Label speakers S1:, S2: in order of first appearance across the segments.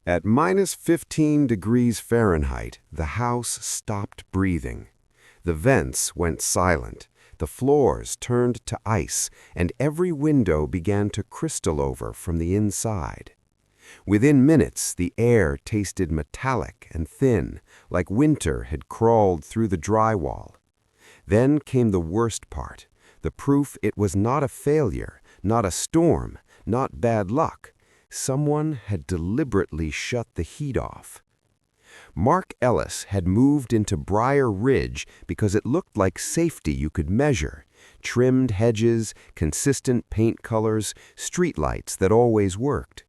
S1: At minus 15 degrees Fahrenheit, the house stopped breathing. The vents went silent, the floors turned to ice, and every window began to crystal over from the inside. Within minutes, the air tasted metallic and thin, like winter had crawled through the drywall. Then came the worst part, the proof it was not a failure, not a storm, not bad luck. Someone had deliberately shut the heat off. Mark Ellis had moved into Briar Ridge because it looked like safety you could measure. Trimmed hedges, consistent paint colors, streetlights that always worked.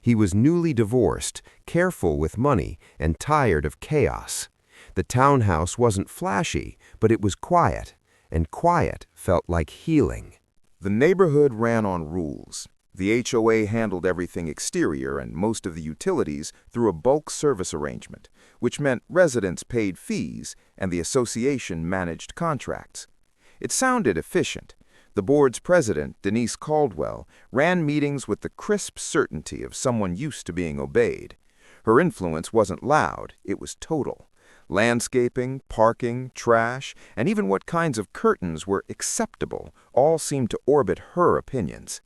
S1: He was newly divorced, careful with money, and tired of chaos. The townhouse wasn't flashy, but it was quiet, and quiet felt like healing.
S2: The neighborhood ran on rules. The HOA handled everything exterior and most of the utilities through a bulk service arrangement, which meant residents paid fees and the association managed contracts. It sounded efficient. The board's president, Denise Caldwell, ran meetings with the crisp certainty of someone used to being obeyed. Her influence wasn't loud, it was total. Landscaping, parking, trash, and even what kinds of curtains were acceptable all seemed to orbit her opinions.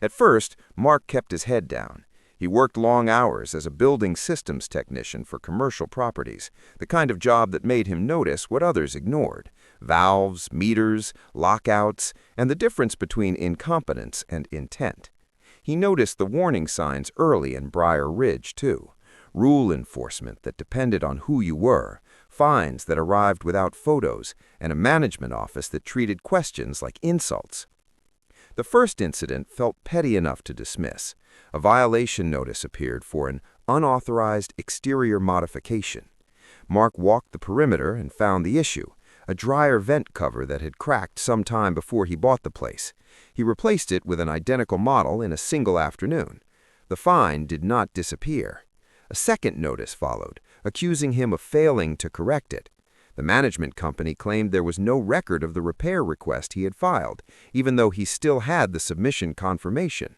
S2: At first, Mark kept his head down. He worked long hours as a building systems technician for commercial properties, the kind of job that made him notice what others ignored: valves, meters, lockouts, and the difference between incompetence and intent. He noticed the warning signs early in Briar Ridge, too. Rule enforcement that depended on who you were, fines that arrived without photos, and a management office that treated questions like insults. The first incident felt petty enough to dismiss. A violation notice appeared for an unauthorized exterior modification. Mark walked the perimeter and found the issue: a dryer vent cover that had cracked some time before he bought the place. He replaced it with an identical model in a single afternoon. The fine did not disappear. A second notice followed, accusing him of failing to correct it. The management company claimed there was no record of the repair request he had filed, even though he still had the submission confirmation.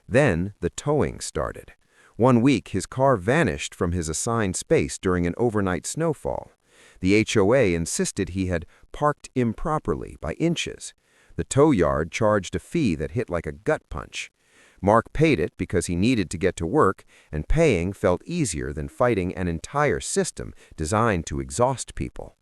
S2: Then the towing started. One week, his car vanished from his assigned space during an overnight snowfall. The HOA insisted he had parked improperly by inches. The tow yard charged a fee that hit like a gut punch. Mark paid it because he needed to get to work, and paying felt easier than fighting an entire system designed to exhaust people.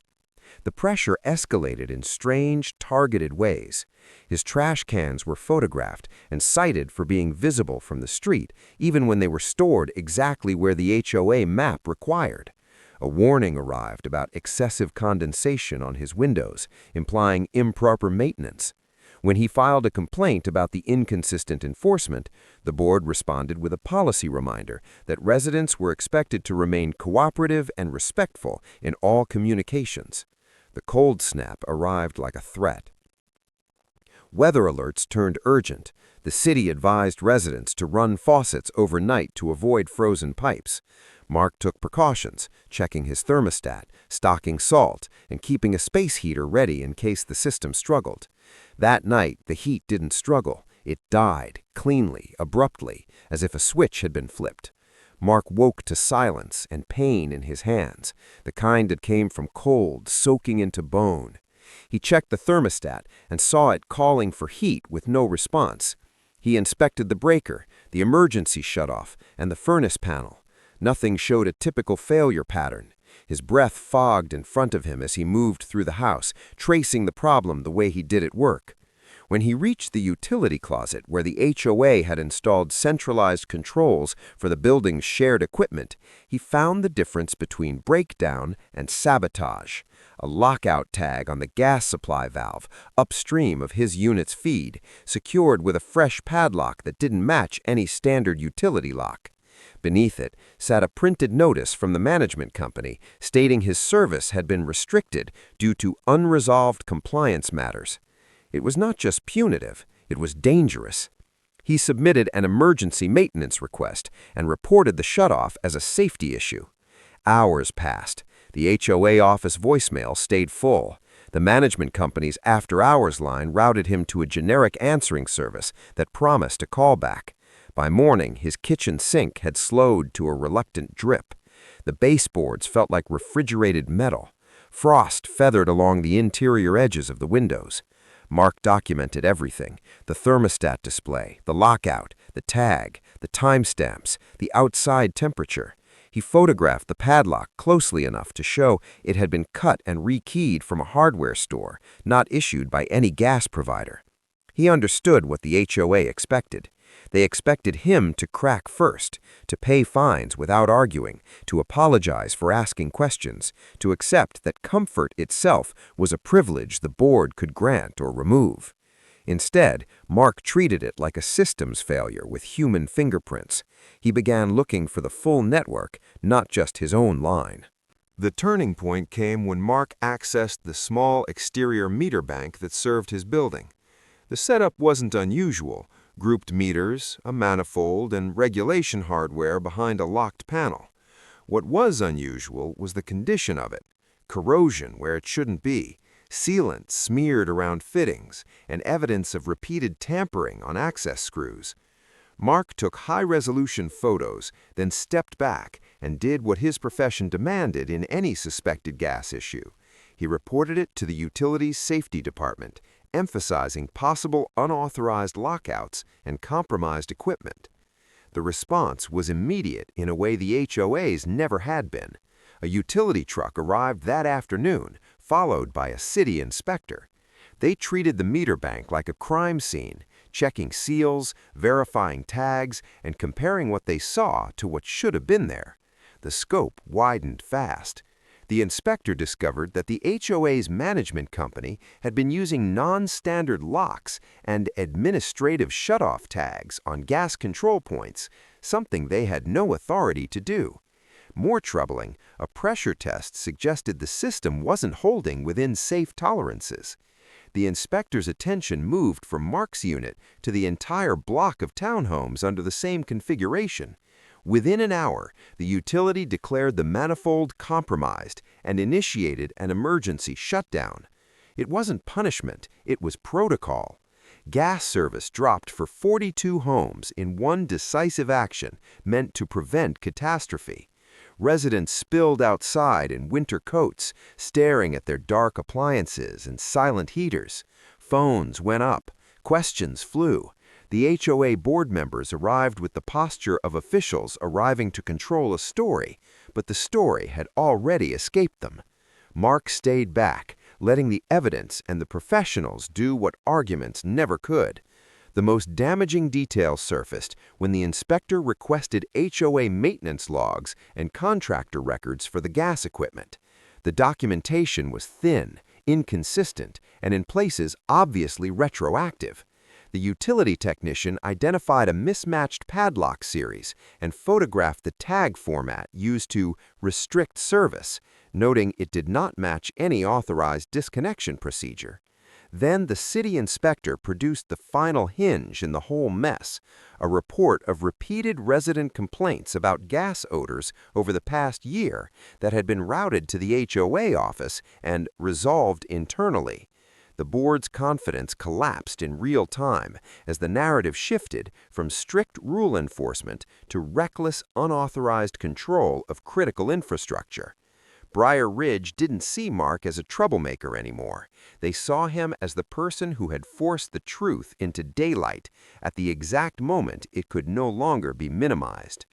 S2: The pressure escalated in strange, targeted ways. His trash cans were photographed and cited for being visible from the street, even when they were stored exactly where the HOA map required. A warning arrived about excessive condensation on his windows, implying improper maintenance. When he filed a complaint about the inconsistent enforcement, the board responded with a policy reminder that residents were expected to remain cooperative and respectful in all communications. The cold snap arrived like a threat. Weather alerts turned urgent. The city advised residents to run faucets overnight to avoid frozen pipes. Mark took precautions, checking his thermostat, stocking salt, and keeping a space heater ready in case the system struggled. That night, the heat didn't struggle. It died, cleanly, abruptly, as if a switch had been flipped. Mark woke to silence and pain in his hands, the kind that came from cold, soaking into bone. He checked the thermostat and saw it calling for heat with no response. He inspected the breaker, the emergency shutoff, and the furnace panel. Nothing showed a typical failure pattern. His breath fogged in front of him as he moved through the house, tracing the problem the way he did at work. When he reached the utility closet where the HOA had installed centralized controls for the building's shared equipment, he found the difference between breakdown and sabotage. A lockout tag on the gas supply valve, upstream of his unit's feed, secured with a fresh padlock that didn't match any standard utility lock. Beneath it sat a printed notice from the management company stating his service had been restricted due to unresolved compliance matters. It was not just punitive, it was dangerous. He submitted an emergency maintenance request and reported the shutoff as a safety issue. Hours passed. The HOA office voicemail stayed full. The management company's after-hours line routed him to a generic answering service that promised a callback.
S3: By morning, his kitchen sink had slowed to a reluctant drip. The baseboards felt like refrigerated metal. Frost feathered along the interior edges of the windows. Mark documented everything: the thermostat display, the lockout, the tag, the timestamps, the outside temperature. He photographed the padlock closely enough to show it had been cut and rekeyed from a hardware store, not issued by any gas provider. He understood what the HOA expected. They expected him to crack first, to pay fines without arguing, to apologize for asking questions, to accept that comfort itself was a privilege the board could grant or remove. Instead, Mark treated it like a systems failure with human fingerprints. He began looking for the full network, not just his own line.
S1: The turning point came when Mark accessed the small exterior meter bank that served his building. The setup wasn't unusual: grouped meters, a manifold, and regulation hardware behind a locked panel. What was unusual was the condition of it: corrosion where it shouldn't be, sealant smeared around fittings, and evidence of repeated tampering on access screws. Mark took high-resolution photos, then stepped back and did what his profession demanded in any suspected gas issue. He reported it to the utilities safety department, emphasizing possible unauthorized lockouts and compromised equipment. The response was immediate in a way the HOAs never had been. A utility truck arrived that afternoon, followed by a city inspector. They treated the meter bank like a crime scene, checking seals, verifying tags, and comparing what they saw to what should have been there. The scope widened fast. The inspector discovered that the HOA's management company had been using non-standard locks and administrative shutoff tags on gas control points, something they had no authority to do. More troubling, a pressure test suggested the system wasn't holding within safe tolerances. The inspector's attention moved from Mark's unit to the entire block of townhomes under the same configuration. Within an hour, the utility declared the manifold compromised and initiated an emergency shutdown. It wasn't punishment, it was protocol. Gas service dropped for 42 homes in one decisive action meant to prevent catastrophe. Residents spilled outside in winter coats, staring at their dark appliances and silent heaters. Phones went up. Questions flew. The HOA board members arrived with the posture of officials arriving to control a story, but the story had already escaped them. Mark stayed back, letting the evidence and the professionals do what arguments never could. The most damaging details surfaced when the inspector requested HOA maintenance logs and contractor records for the gas equipment. The documentation was thin, inconsistent, and in places obviously retroactive. The utility technician identified a mismatched padlock series and photographed the tag format used to restrict service, noting it did not match any authorized disconnection procedure. Then the city inspector produced the final hinge in the whole mess: a report of repeated resident complaints about gas odors over the past year that had been routed to the HOA office and resolved internally. The board's confidence collapsed in real time as the narrative shifted from strict rule enforcement to reckless, unauthorized control of critical infrastructure. Briar Ridge didn't see Mark as a troublemaker anymore. They saw him as the person who had forced the truth into daylight at the exact moment it could no longer be minimized.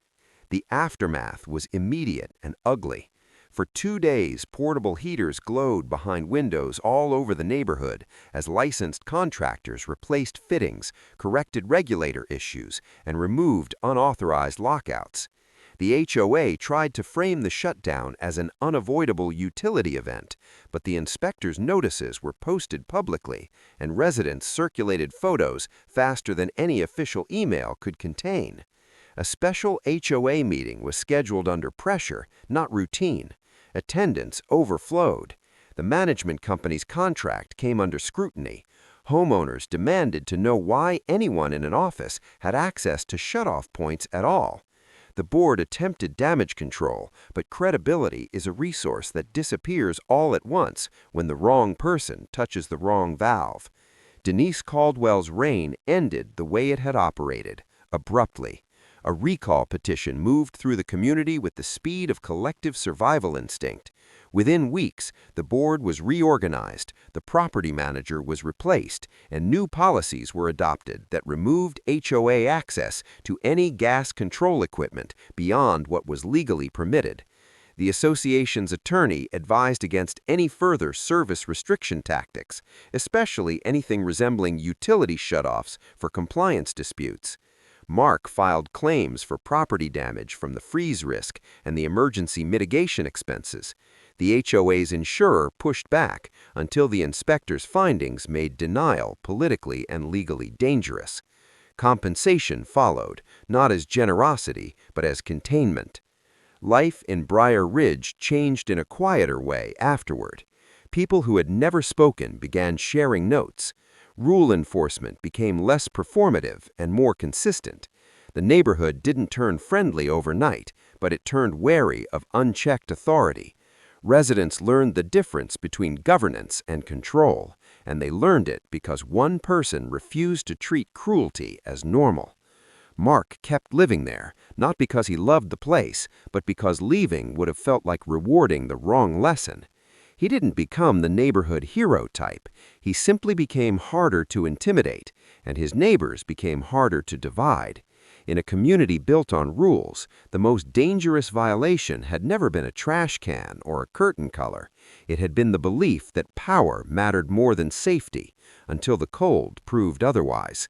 S1: The aftermath was immediate and ugly. For 2 days, portable heaters glowed behind windows all over the neighborhood as licensed contractors replaced fittings, corrected regulator issues, and removed unauthorized lockouts. The HOA tried to frame the shutdown as an unavoidable utility event, but the inspector's notices were posted publicly, and residents circulated photos faster than any official email could contain. A special HOA meeting was scheduled under pressure, not routine. Attendance overflowed. The management company's contract came under scrutiny. Homeowners demanded to know why anyone in an office had access to shutoff points at all. The board attempted damage control, but credibility is a resource that disappears all at once when the wrong person touches the wrong valve. Denise Caldwell's reign ended the way it had operated,
S3: abruptly. A recall petition moved through the community with the speed of collective survival instinct. Within weeks, the board was reorganized, the property manager was replaced, and new policies were adopted that removed HOA access to any gas control equipment beyond what was legally permitted. The association's attorney advised against any further service restriction tactics, especially anything resembling utility shutoffs for compliance disputes. Mark filed claims for property damage from the freeze risk and the emergency mitigation expenses. The HOA's insurer pushed back until the inspector's findings made denial politically and legally dangerous. Compensation followed, not as generosity, but as containment. Life in Briar Ridge changed in a quieter way afterward. People who had never spoken began sharing notes. Rule enforcement became less performative and more consistent. The neighborhood didn't turn friendly overnight, but it turned wary of unchecked authority. Residents learned the difference between governance and control, and they learned it because one person refused to treat cruelty as normal. Mark kept living there, not because he loved the place, but because leaving would have felt like rewarding the wrong lesson. He didn't become the neighborhood hero type. He simply became harder to intimidate, and his neighbors became harder to divide. In a community built on rules, the most dangerous violation had never been a trash can or a curtain color. It had been the belief that power mattered more than safety, until the cold proved otherwise.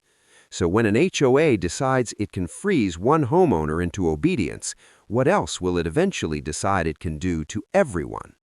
S3: So when an HOA decides it can freeze one homeowner into obedience, what else will it eventually decide it can do to everyone?